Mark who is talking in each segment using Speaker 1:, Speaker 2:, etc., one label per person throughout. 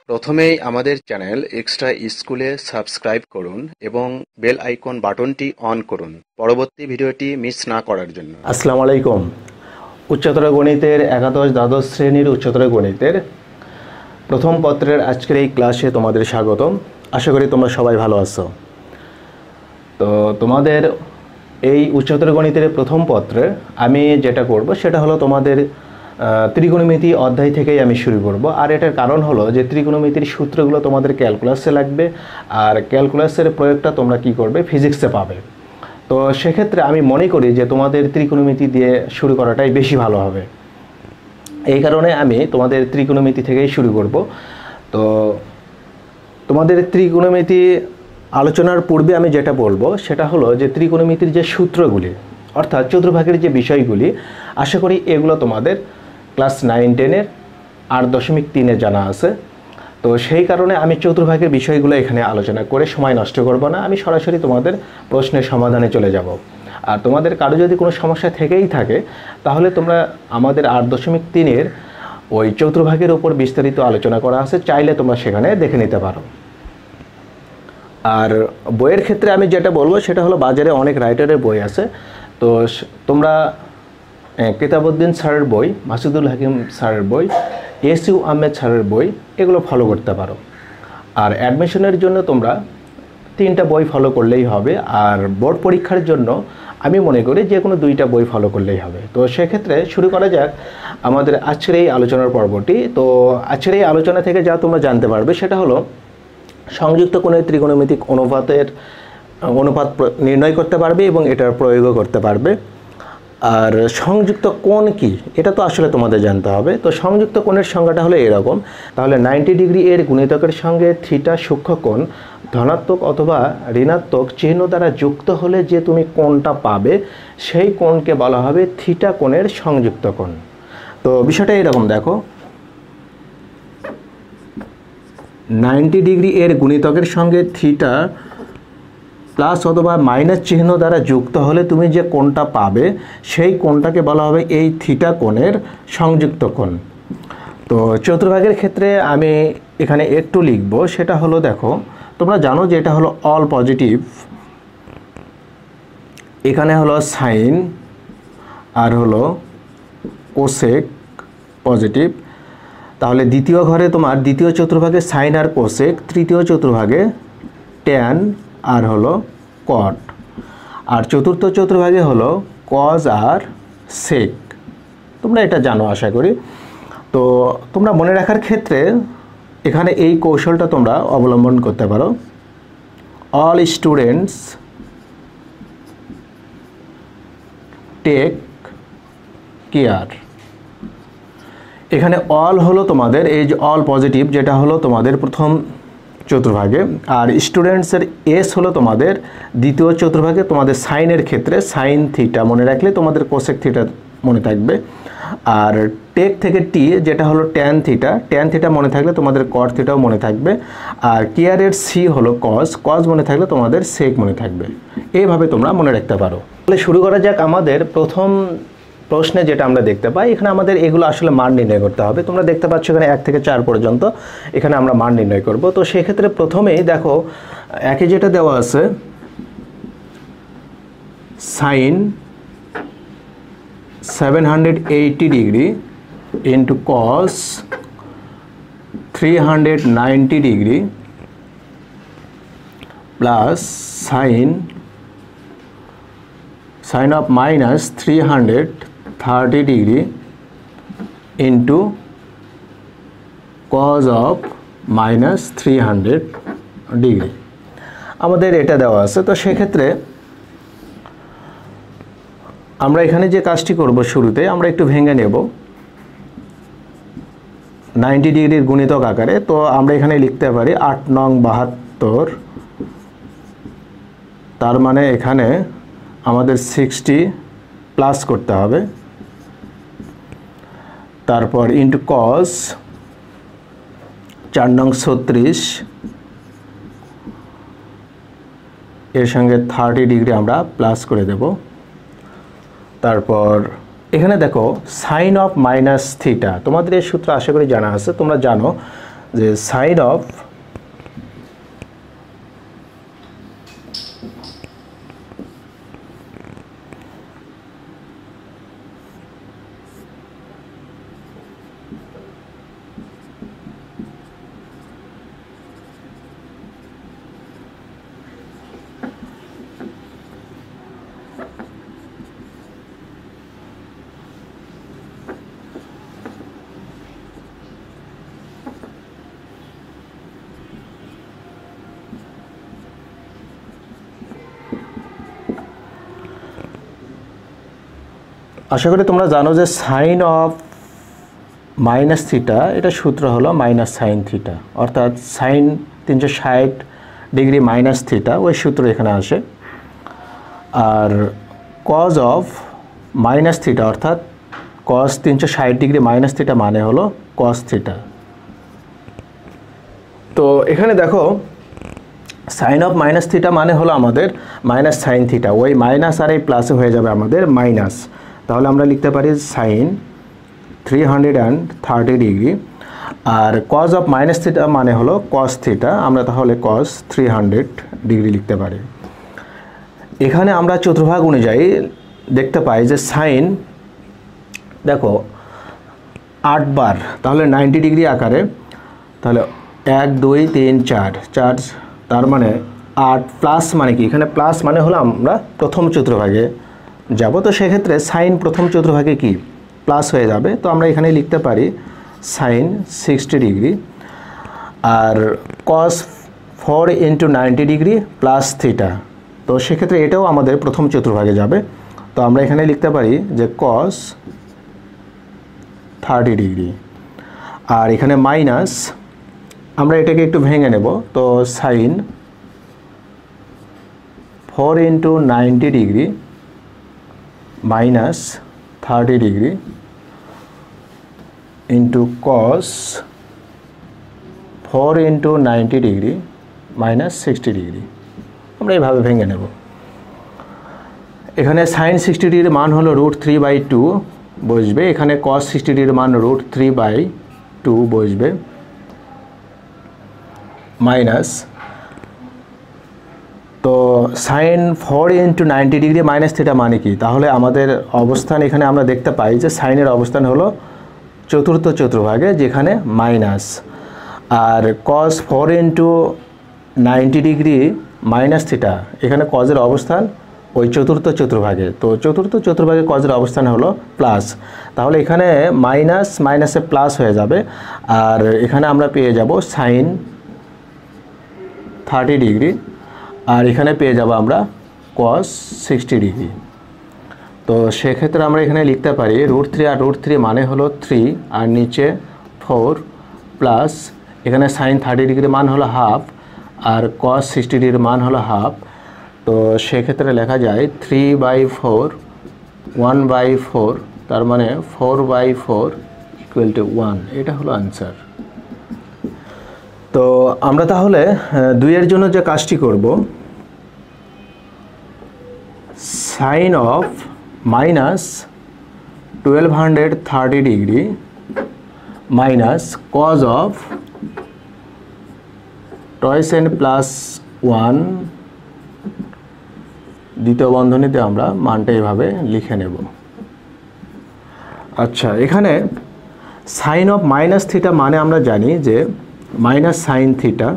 Speaker 1: প্রথমেই আমাদের channel extra স্কুলে সাবস্ক্রাইব করুন এবং বেল আইকন বাটনটি অন করুন পরবর্তী ভিডিওটি মিস না করার জন্য।
Speaker 2: আসসালামু আলাইকুম। উচ্চতর গণিতের একাদশ দ্বাদশ শ্রেণীর উচ্চতর গণিতের প্রথম পত্রের আজকের এই ক্লাসে তোমাদের স্বাগতম। আশা করি তোমরা সবাই ভালো আছো। তো তোমাদের এই উচ্চতর গণিতের প্রথম পত্রে আমি যেটা করব সেটা হলো তোমাদের ত্রিকোণমিতি অধ্যায় থেকেই আমি শুরু করব। আর এটার কারণ হলো যে ত্রিকোণমিতির সূত্রগুলো তোমাদের ক্যালকুলাসে লাগবে, আর ক্যালকুলাসের প্রয়োগটা তোমরা কি করবে, ফিজিক্সে পাবে। তো সেক্ষেত্রে আমি মনে করি যে তোমাদের ত্রিকোণমিতি দিয়ে শুরু করাটাই বেশি ভালো হবে। এই কারণে আমি তোমাদের ত্রিকোণমিতি থেকেই শুরু করব। তো তোমাদের ত্রিকোণমিতি আলোচনার পূর্বে আমি যেটা বলবো সেটা হলো যে ত্রিকোণমিতির যে সূত্রগুলি অর্থাৎ চতুর্ভাগের যে বিষয়গুলি, আশা করি এগুলো তোমাদের ক্লাস 9-10-এর 8.3-এ জানা আছে। তো সেই কারণে আমি চতুর্ভাগের বিষয়গুলো এখানে আলোচনা করে সময় নষ্ট করব না, আমি সরাসরি তোমাদের প্রশ্নের সমাধানে চলে যাব। আর তোমাদের কারো যদি কোনো সমস্যা থেকেই থাকে তাহলে তোমরা আমাদের 8.3-এর ওই চতুর্ভাগের উপর বিস্তারিত আলোচনা করা আছে, চাইলে তোমরা সেখানে দেখে নিতে পারো। আর বইয়ের ক্ষেত্রে আমি যেটা বলবো সেটা হলো বাজারে অনেক রাইটারের বই আছে। তো তোমরা কিতাবউদ্দিন স্যারের বই, মাসুদুল হাকিম স্যারের বই, এস.ইউ. আহমেদ স্যারের বই, এগুলো ফলো করতে পারো। আর অ্যাডমিশনের জন্য তোমরা 3টা বই ফলো করলেই হবে। আর বোর্ড পরীক্ষার জন্য আমি মনে করি যে কোনো 2টা বই ফলো করলেই হবে। তো সেক্ষেত্রে শুরু করা যাক আমাদের আজকের এই আলোচনার পর্বটি। তো আজকের এই আলোচনা থেকে যা তোমরা জানতে পারবে সেটা হলো সংযুক্ত কোণের ত্রিকোণমিতিক অনুপাত নির্ণয় করতে পারবে এবং এটার প্রয়োগও করতে পারবে। আর সংযুক্ত কোণ কি এটা তো আসলে তোমাদের জানতে হবে। তো সংযুক্ত কোণের সংজ্ঞাটা হলো এরকম। তাহলে 90 ডিগ্রি এর গুণিতকের সঙ্গে থিটা সূক্ষ্মকোণ ধনাত্মক অথবা ঋণাত্মক চিহ্ন দ্বারা যুক্ত হলে যে তুমি কোণটা পাবে সেই কোণকে বলা হবে থিটা কোণের সংযুক্ত কোণ। তো বিষয়টা এরকম দেখো, 90 ডিগ্রি এর গুণিতকের সঙ্গে থিটা প্লাস অথবা মাইনাস চিহ্ন দ্বারা যুক্ত হলে তুমি যে কোণটা পাবে সেই কোণটাকে বলা হবে এই থিটা কোণের সংযুক্ত কোণ। তো চতুর্ভাগের ক্ষেত্রে আমি এখানে একটু লিখব, সেটা হলো দেখো তোমরা জানো যে এটা হলো অল পজিটিভ, এখানে হলো সাইন আর হলো কোসেক পজিটিভ। তাহলে দ্বিতীয় ঘরে তোমার দ্বিতীয় চতুর্ভাগে সাইন আর কোসেক, তৃতীয় চতুর্ভাগে ট্যান আর হলো কট, আর চতুর্থ চতুর্ভাগে হলো কজ আর সেক। তোমরা এটা জানো আশা করি। তো তোমরা মনে রাখার ক্ষেত্রে এখানে এই কৌশলটা তোমরা অবলম্বন করতে পারো। All students take care. এখানে অল হলো তোমাদের এই যে অল পজিটিভ, যেটা হলো তোমাদের প্রথম চতুর্ভাগে, আর স্টুডেন্টসের এস হলো তোমাদের দ্বিতীয় চতুর্ভাগে। তোমাদের সাইনের ক্ষেত্রে সাইন থিটা মনে রাখলে তোমাদের কোসেক থিটা মনে থাকবে। আর টেক থেকে টি যেটা হলো ট্যান থিটা, ট্যান থিটা মনে থাকলে তোমাদের কট থিটাও মনে থাকবে। আর কেয়ারের সি হলো কজ, কজ মনে থাকলে তোমাদের সেক মনে থাকবে। এইভাবে তোমরা মনে রাখতে পারো। তাহলে শুরু করা যাক আমাদের প্রথম প্রশ্নে। যেটা আমরা দেখতে পাই এখানে আমাদের এগুলো আসলে মান নির্ণয় করতে হবে। তোমরা দেখতে পাচ্ছ এখানে 1 থেকে 4 পর্যন্ত এখানে আমরা মান নির্ণয় করব। তো সেক্ষেত্রে প্রথমেই দেখো একে যেটা দেওয়া আছে sine 780 degree into cos 390 degree plus sine of minus 330 degree into cos of minus 300 degree আমাদের এটা দেওয়া আছে। তো সেক্ষেত্রে আমরা এখানে যে কাজটি করব শুরুতে আমরা একটু ভেঙে নেব 90 ডিগ্রির গুণিতক আকারে। তো আমরা এখানে লিখতে পারি 8 নং 72, তার মানে এখানে আমাদের 60 প্লাস করতে হবে, তারপর ইন্টু কস 4 নং 36, এর সঙ্গে 30 ডিগ্রি আমরা প্লাস করে দেব। তারপর এখানে দেখো সাইন অফ মাইনাস থিটা, তোমাদের এই সূত্র আশা করি জানা আছে। তোমরা জানো যে সাইন অফ আশা করি তোমরা জানো যে সাইন অফ মাইনাস থিটা এটা সূত্র হলো মাইনাস সাইন থিটা, অর্থাৎ সাইন 360 ডিগ্রি মাইনাস থিটা ওই সূত্র এখানে আসে। আর কজ অফ মাইনাস থিটা অর্থাৎ কজ 360 ডিগ্রি মাইনাস থিটা মানে হলো কস থিটা। তো এখানে দেখো সাইন অফ মাইনাস থিটা মানে হলো আমাদের মাইনাস সাইন থিটা, ওই মাইনাস আর এই প্লাসে হয়ে যাবে আমাদের মাইনাস। তাহলে আমরা লিখতে পারি সাইন 330 ডিগ্রি, আর কজ অফ মাইনাস থিটা মানে হলো কস থিটা, আমরা তাহলে কস 300 ডিগ্রি লিখতে পারি। এখানে আমরা চতুর্ভাগ অনুযায়ী দেখতে পাই যে সাইন দেখো 8 বার, তাহলে 90 ডিগ্রি আকারে, তাহলে 1 2 3 4 4, তার মানে 8 প্লাস মানে কি, এখানে প্লাস মানে হলো আমরা প্রথম চতুর্ভাগে যাব, তো সেক্ষেত্রে সাইন প্রথম চতুর্ভাগে কি প্লাস হয়ে যাবে, তো আমরা এখানে লিখতে পারি সাইন 60 ডিগ্রি, আর কস 4 × 90 ডিগ্রি প্লাস থিটা, তো সেক্ষেত্রে এটাও আমাদের প্রথম চতুর্ভাগে যাবে। তো আমরা এখানে লিখতে পারি যে কস 30 ডিগ্রি, আর এখানে মাইনাস, আমরা এটাকে একটু ভেঙে নেব, তো sine 4 × 90 degree minus 30 degree into cos 4 × 90 degree minus 60 degree, আমরা এইভাবে ভেঙে নেব। এখানে সাইন 60 ডিগ্রির মান হলো √3/2 বসবে, এখানে কস 60 ডিগ্রির মান √3/2 বসবে, মাইনাস, তো সাইন 4 × 90 ডিগ্রি মাইনাস থিটা মানে কি, তাহলে আমাদের অবস্থান এখানে আমরা দেখতে পাই যে সাইনের অবস্থান হলো চতুর্থ চতুর্ভাগে যেখানে মাইনাস, আর কস 4 × 90 ডিগ্রি মাইনাস থিটা এখানে কজের অবস্থান ওই চতুর্থ চতুর্ভাগে, তো চতুর্থ চতুর্ভাগে কজের অবস্থান হলো প্লাস, তাহলে এখানে মাইনাস মাইনাসে প্লাস হয়ে যাবে, আর এখানে আমরা পেয়ে যাব সাইন 30 ডিগ্রি, আর এখানে পেয়ে যাব আমরা কস 60 ডিগ্রি। তো সেক্ষেত্রে আমরা এখানে লিখতে পারি √3, আর √3 মানে হলো 3, আর নিচে 4 প্লাস, এখানে সাইন 30 ডিগ্রি মান হলো হাফ, আর কস 60 ডিগ্রির মান হলো হাফ, তো সেক্ষেত্রে লেখা যায় 3/4 1/4, তার মানে 4/4 = 1, এটা হলো আনসার। তো আমরা তাহলে 2 এর জন্য যে কাজটি করব, sine of minus 1230 degree minus cos of twice n + 1, দ্বিতীয় বন্ধনীতে আমরা মানটা এইভাবে লিখে নেব। আচ্ছা, এখানে সাইন অফ মাইনাস থিটা মানে আমরা জানি যে মাইনাস সাইন থিটা,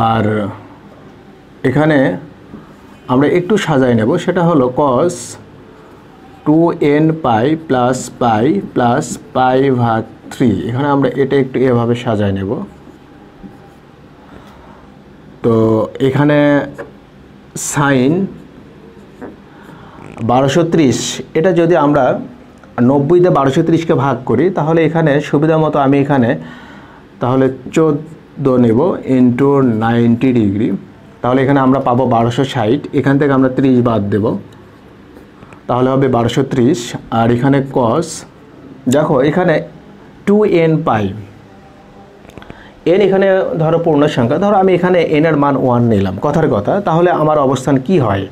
Speaker 2: আর এখানে আমরা একটু সাজাই নেব, সেটা হলো কস 2nπ + π + π/3, এখানে আমরা এটা একটু এভাবে সাজাই নেব। তো এখানে সাইন 1230, এটা যদি আমরা 90 দিয়ে 1230কে ভাগ করি, তাহলে এখানে সুবিধা মতো আমি এখানে তাহলে 14 নেব ইন্টু 90 ডিগ্রি, তাহলে এখানে আমরা পাবো 1260, এখান থেকে আমরা 30 বাদ দেব, তাহলে হবে 1230, আর এখানে কস, দেখো এখানে 2nπ, n এখানে ধরো পূর্ণ সংখ্যা, ধরো আমি এখানে n এর মান 1 নিলাম, কথার কথা, তাহলে আমার অবস্থান কি হয়,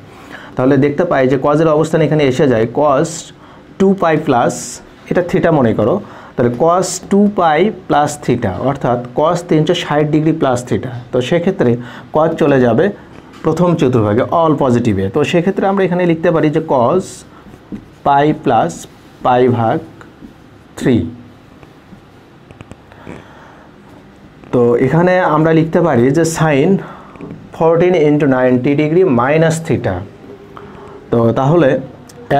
Speaker 2: তাহলে দেখতে পাই যে কজের অবস্থান এখানে এসে যায় কস 2π প্লাস, এটা থিটা মনে করো, তাহলে cos 2 পাই প্লাস থিটা অর্থাৎ cos 360 ডিগ্রি প্লাস থিটা। তো সেক্ষেত্রে cos চলে যাবে প্রথম চতুর্ভাগে অল পজিটিভে। তো সেক্ষেত্রে আমরা এখানে লিখতে পারি যে cos পাই প্লাস পাই ভাগ 3। তো এখানে আমরা লিখতে পারি যে sine 14 into 90 degree minus theta. তো তাহলে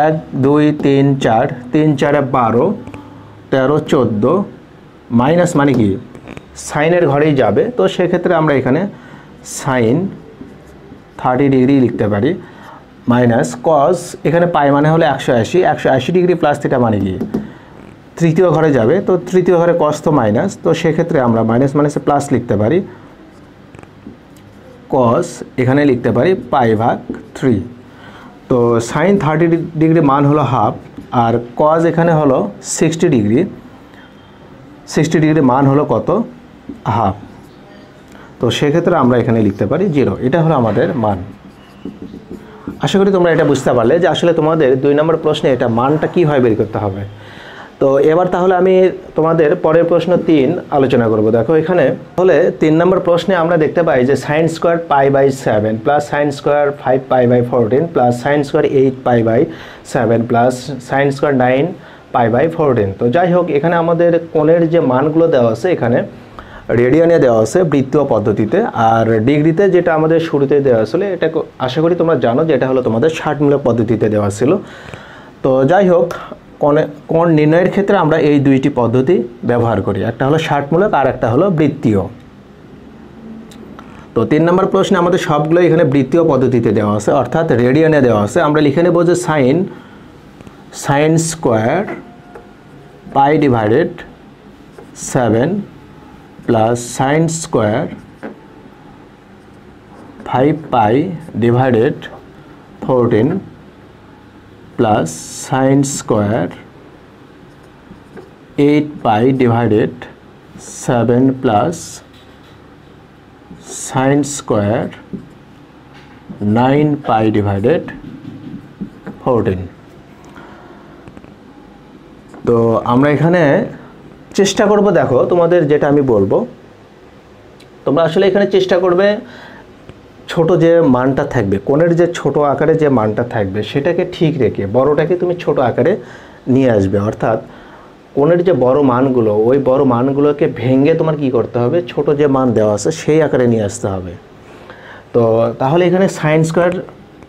Speaker 2: 1 2 3 4 3 4 12 13 14 মাইনাস মানে কি সাইনের ঘরেই যাবে। তো সেক্ষেত্রে আমরা এখানে সাইন 30 ডিগ্রি লিখতে পারি মাইনাস কস এখানে পাই মানে হলো 180 ডিগ্রি প্লাস থিটা মানে কি তৃতীয় ঘরে যাবে। তো তৃতীয় ঘরে কস তো মাইনাস, তো সেক্ষেত্রে আমরা মাইনাস মাইনাসে প্লাস লিখতে পারি, কস এখানে লিখতে পারি পাই ভাগ 3। তো সাইন 30 ডিগ্রি মান হলো হাফ আর কজ এখানে হলো 60 ডিগ্রি, 60 ডিগ্রি মান হলো কত হাফ। তো সেক্ষেত্রে আমরা এখানে লিখতে পারি 0। এটা হলো আমাদের মান। আশা করি তোমরা এটা বুঝতে পারলে যে আসলে তোমাদের 2 নম্বর প্রশ্নে এটা মানটা কীভাবে বের করতে হবে। তো এবার তাহলে আমি তোমাদের পরের প্রশ্ন 3 আলোচনা করব। দেখো এখানে তাহলে 3 নম্বর প্রশ্নে আমরা দেখতে পাই যে sine square pi by 7 plus sine square 5 pi by 14 plus sine square 8 pi by 7 plus sine square 9 pi by 14। তো যাই হোক এখানে আমাদের কোণের যে মানগুলো দেওয়া আছে এখানে রেডিয়ানে দেওয়া আছে বৃত্তীয় পদ্ধতিতে, আর ডিগ্রিতে যেটা আমাদের শুরুতে দেওয়া ছিল এটা আশা করি তোমরা জানো যে এটা হলো তোমাদের ষাটমূলক পদ্ধতিতে দেওয়া ছিল। তো যাই হোক কোণ নির্ণয়ের ক্ষেত্রে আমরা এই দুইটি পদ্ধতি ব্যবহার করি, একটা হলো ষাটমূলক আর একটা হলো বৃত্তীয়। তো 3 নম্বর প্রশ্নে আমাদের সবগুলো এখানে বৃত্তীয় পদ্ধতিতে দেওয়া আছে অর্থাৎ রেডিয়ানে দেওয়া আছে। আমরা লিখে নেব যে সাইন স্কোয়ার পাই ডিভাইডেড 7 প্লাস সাইন স্কোয়ার 5 পাই ডিভাইডেড 14 প্লাস সাইন স্কোয়ার 8 পাই ডিভাইডেড 7 প্লাস সাইন স্কোয়ার 9 পাই ডিভাইডেড 14। তো আমরা এখানে চেষ্টা করব, দেখো তোমাদের যেটা আমি বলবো তোমরা আসলে এখানে চেষ্টা করবে ছোট যে মানটা থাকবে কোণের যে ছোট আকারে যে মানটা থাকবে সেটাকে ঠিক রেখে বড়টাকে তুমি ছোট আকারে নিয়ে আসবে, অর্থাৎ কোণের যে বড় মানগুলো ওই বড় মানগুলোকে ভেঙে তোমার কি করতে হবে ছোট যে মান দেওয়া আছে সেই আকারে নিয়ে আসতে হবে। তো তাহলে এখানে sine square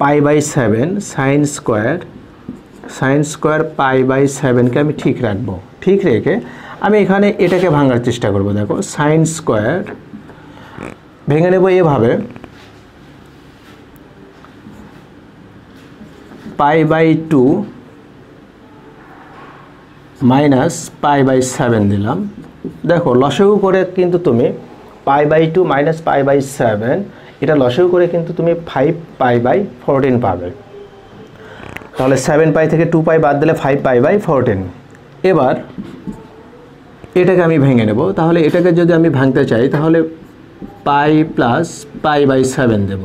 Speaker 2: pi by 7 sine square pi by 7কে আমি ঠিক রাখবো, ঠিক রেখে আমি এখানে এটাকে ভাঙার চেষ্টা করব। দেখো সাইন স্কোয়ার ভেঙে নেব এভাবে, pi by 2 minus pi by 7 দিলাম। দেখো লসাগু করে কিন্তু তুমি pi by 2 minus pi by 7 এটা লসাগু করে কিন্তু তুমি 5 পাই বাই 14 পাবে। তাহলে 7 পাই থেকে 2 পাই বাদ দিলে 5 পাই বাই 14। এবার এটাকে আমি ভেঙে নেব, তাহলে এটাকে যদি আমি ভাঙতে চাই তাহলে পাই প্লাস পাই বাই 7 দেব।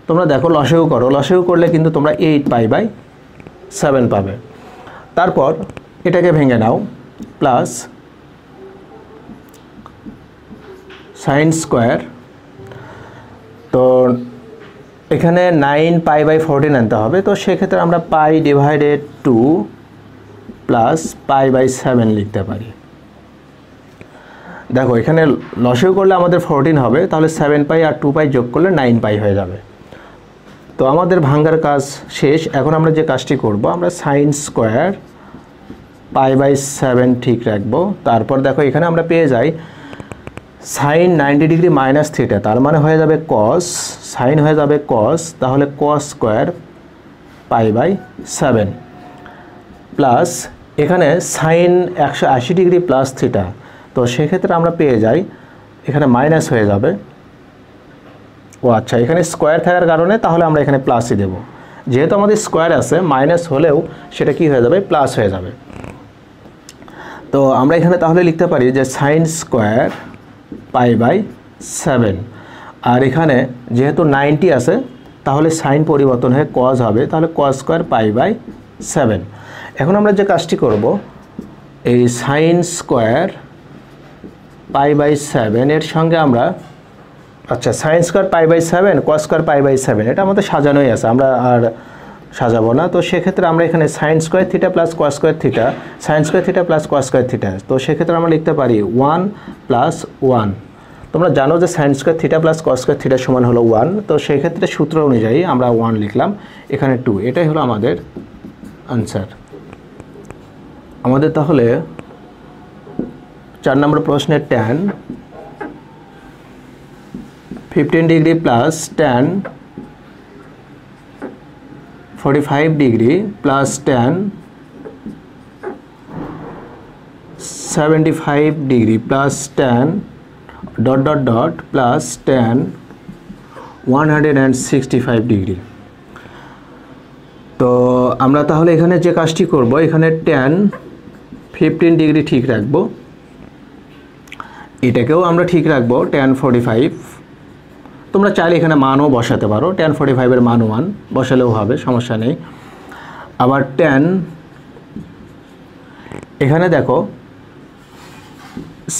Speaker 2: তোমরা দেখো লসাগু করো, লসাগু করলে কিন্তু তোমরা 8 পাই বাই 7 পাবে। তারপর এটাকে ভেঙে নাও, প্লাস সাইন স্কোয়ার, তো এখানে 9 পাই বাই 14 আনতে হবে। তো সেক্ষেত্রে আমরা pi divided 2 plus pi by 7 লিখতে পারি। দেখো এখানে লসাগু করলে আমাদের 14 হবে, তাহলে 7 পাই আর 2 পাই যোগ করলে 9 পাই হয়ে যাবে। তো আমাদের ভাঙার কাজ শেষ। এখন আমরা যে কাজটি করব আমরা সাইন স্কোয়ার পাই বাই 7 ঠিক রাখবো। তারপর দেখো এখানে আমরা পেয়ে যাই সাইন 90 ডিগ্রি মাইনাস থিটা, তার মানে হয়ে যাবে কস, সাইন হয়ে যাবে কস, তাহলে cos square pi by 7 plus এখানে সাইন 180 ডিগ্রি প্লাস থিটা। তো সেক্ষেত্রে আমরা পেয়ে যাই এখানে মাইনাস হয়ে যাবে। ও আচ্ছা, এখানে স্কোয়ার থাকার কারণে তাহলে আমরা এখানে প্লাসই দেব, যেহেতু আমাদের স্কোয়ার আছে মাইনাস হলেও সেটা কি হয়ে যাবে প্লাস হয়ে যাবে। তো আমরা এখানে তাহলে লিখতে পারি যে সাইন স্কোয়ার পাই বাই 7, আর এখানে যেহেতু 90 আছে তাহলে সাইন পরিবর্তন হয়ে কজ হবে, তাহলে কজ স্কোয়ার পাই বাই 7। এখন আমরা যে কাজটি করব এই সাইন স্কোয়ার পাই বাই 7 এর সঙ্গে আমরা, আচ্ছা sine square pi by 7 cos square pi by 7 এটা আমাদের সাজানোই আছে, আমরা আর সাজাবো না। তো সেক্ষেত্রে আমরা এখানে sine square theta plus cos square theta, sine square theta plus cos square theta, তো সেক্ষেত্রে আমরা লিখতে পারি 1 প্লাস 1। তোমরা জানো যে sine square theta plus cos square theta সমান হলো 1, তো সেই ক্ষেত্রে সূত্র অনুযায়ী আমরা 1 লিখলাম, এখানে 2, এটাই হলো আমাদের আনসার। আমাদের তাহলে 4 নম্বর প্রশ্নের tan 15 degree plus tan 45 degree plus tan 75 degree plus tan dot dot dot plus tan 165 degree. তো আমরা তাহলে এখানে যে কাজটি করব, এখানে tan 15 ডিগ্রি ঠিক রাখবো, এটাকেও আমরা ঠিক রাখবো tan 45। তোমরা চাইলে এখানে মানও বসাতে পারো, tan 45 এর মান 1 বসালেও হবে, সমস্যা নেই। আবার tan এখানে দেখো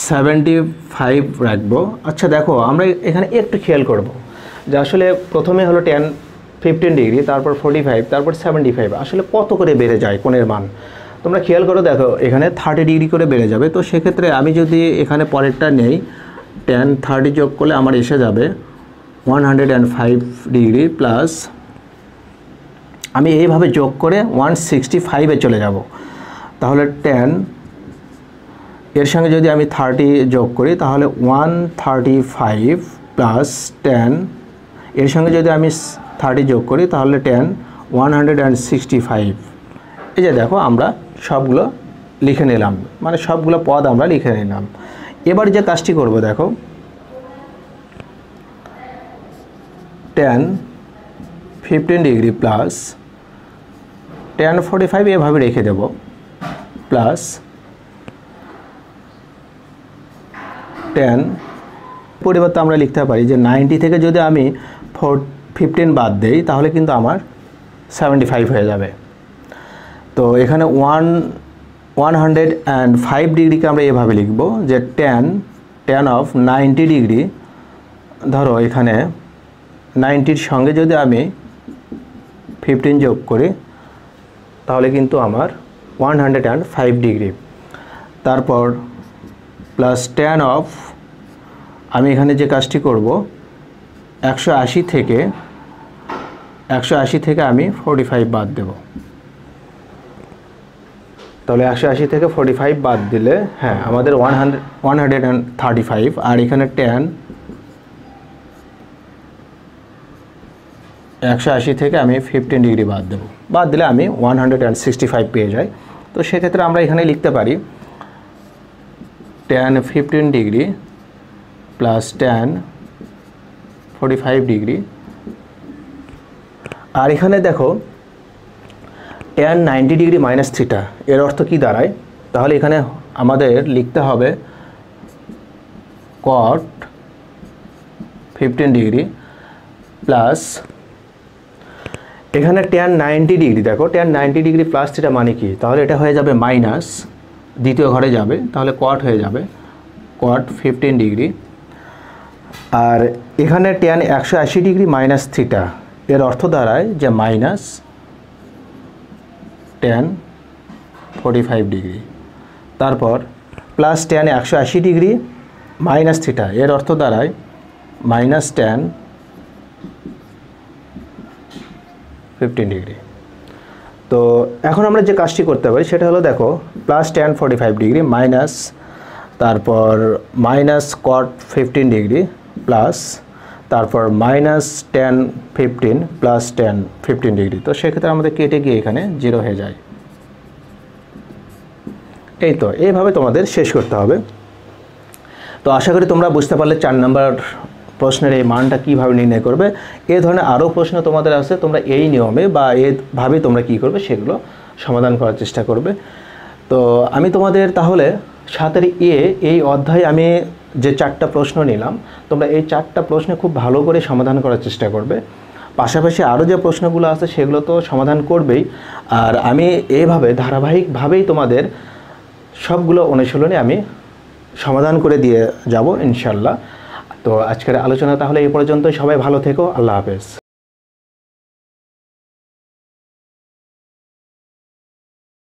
Speaker 2: 75 রাখবো। আচ্ছা দেখো আমরা এখানে একটু খেয়াল করব যে আসলে প্রথমে হলো tan 15 ডিগ্রি, তারপর 45, তারপর 75, আসলে কত করে বেড়ে যায় কোণের মান। তোমরা খেয়াল করো, দেখো এখানে 30 ডিগ্রি করে বেড়ে যাবে। তো সেক্ষেত্রে আমি যদি এখানে পরেরটা নেই, tan 30 যোগ করলে আমার এসে যাবে 105 ডিগ্রি প্লাস, আমি এইভাবে যোগ করে 165-এ চলে যাব। তাহলে tan এর সঙ্গে যদি আমি 30 যোগ করি তাহলে 135 প্লাস tan এর সঙ্গে যদি আমি 30 যোগ করি তাহলে tan 165। এই যে দেখো আমরা সবগুলো লিখে নিলাম, মানে সবগুলো পদ আমরা লিখে নিলাম। এবার যে কাজটি করব দেখো, tan 15 ডিগ্রি প্লাস tan 45 এভাবে রেখে দেব, প্লাস tan পরিবর্তে আমরা লিখতে পারি যে 90 থেকে যদি আমি 15 বাদ দেই তাহলে কিন্তু আমার 75 হয়ে যাবে। তো এখানে 105 ডিগ্রিকে আমরা এভাবে লিখব যে tan অফ 90 ডিগ্রি, ধরো এখানে 90-র সঙ্গে যদি আমি 15 যোগ করি তাহলে কিন্তু আমার 105 ডিগ্রি। তারপর প্লাস tan অফ, আমি এখানে যে কাজটি করব 180 থেকে আমি 45 বাদ দেব। তাহলে 180 থেকে 45 বাদ দিলে হ্যাঁ আমাদের 135, আর এখানে tan 180 থেকে আমি 15 ডিগ্রি বাদ দেব, বাদ দিলে আমি 165 পেয়ে যাই। তো সেক্ষেত্রে আমরা এখানে লিখতে পারি tan 15 degree plus tan 45 degree, আর এখানে দেখো tan 90 ডিগ্রি মাইনাস থিটা, এর অর্থ কি দাঁড়ায়, তাহলে এখানে আমাদের লিখতে হবে cot 15 ডিগ্রি প্লাস, এখানে tan 90 ডিগ্রি, দেখো tan 90 ডিগ্রি প্লাস থিটা মানে কি, তাহলে এটা হয়ে যাবে মাইনাস, দ্বিতীয় ঘরে যাবে, তাহলে cot হয়ে যাবে cot 15 ডিগ্রি। আর এখানে tan 180 ডিগ্রি মাইনাস থিটা, এর অর্থ দাঁড়ায় যে মাইনাস tan 45 ডিগ্রি। তারপর plus tan 180 degree minus theta, এর অর্থ দাঁড়ায় মাইনাস tan 15 ডিগ্রি। তো এখন আমরা যে কাজটি করতে পারি সেটা হলো দেখো প্লাস tan 45 ডিগ্রি মাইনাস, তারপর মাইনাস cot 15 ডিগ্রি প্লাস, তারপর minus tan 15 plus tan 15 degree. তো সেক্ষেত্রে আমাদের কেটে গিয়ে এখানে 0 হয়ে যায়। এই তো এইভাবে তোমাদের শেষ করতে হবে। তো আশা করি তোমরা বুঝতে পারলে 4 নম্বর প্রশ্নের এই মানটা কীভাবে নির্ণয় করবে। এই ধরনের আরও প্রশ্ন তোমাদের আছে, তোমরা এই নিয়মে বা এইভাবে তোমরা কী করবে সেগুলো সমাধান করার চেষ্টা করবে। তো আমি তোমাদের তাহলে 7 এই অধ্যায়ে আমি যে 4টা প্রশ্ন নিলাম, তোমরা এই 4টা প্রশ্নে খুব ভালো করে সমাধান করার চেষ্টা করবে। পাশাপাশি আরও যে প্রশ্নগুলো আছে সেগুলো তো সমাধান করবেই, আর আমি এইভাবে ধারাবাহিকভাবেই তোমাদের সবগুলো অনুশীলনে আমি সমাধান করে দিয়ে যাব ইনশাল্লাহ। তো আজকের আলোচনা তাহলে এই পর্যন্তই। সবাই ভালো থেকো। আল্লাহ হাফেজ।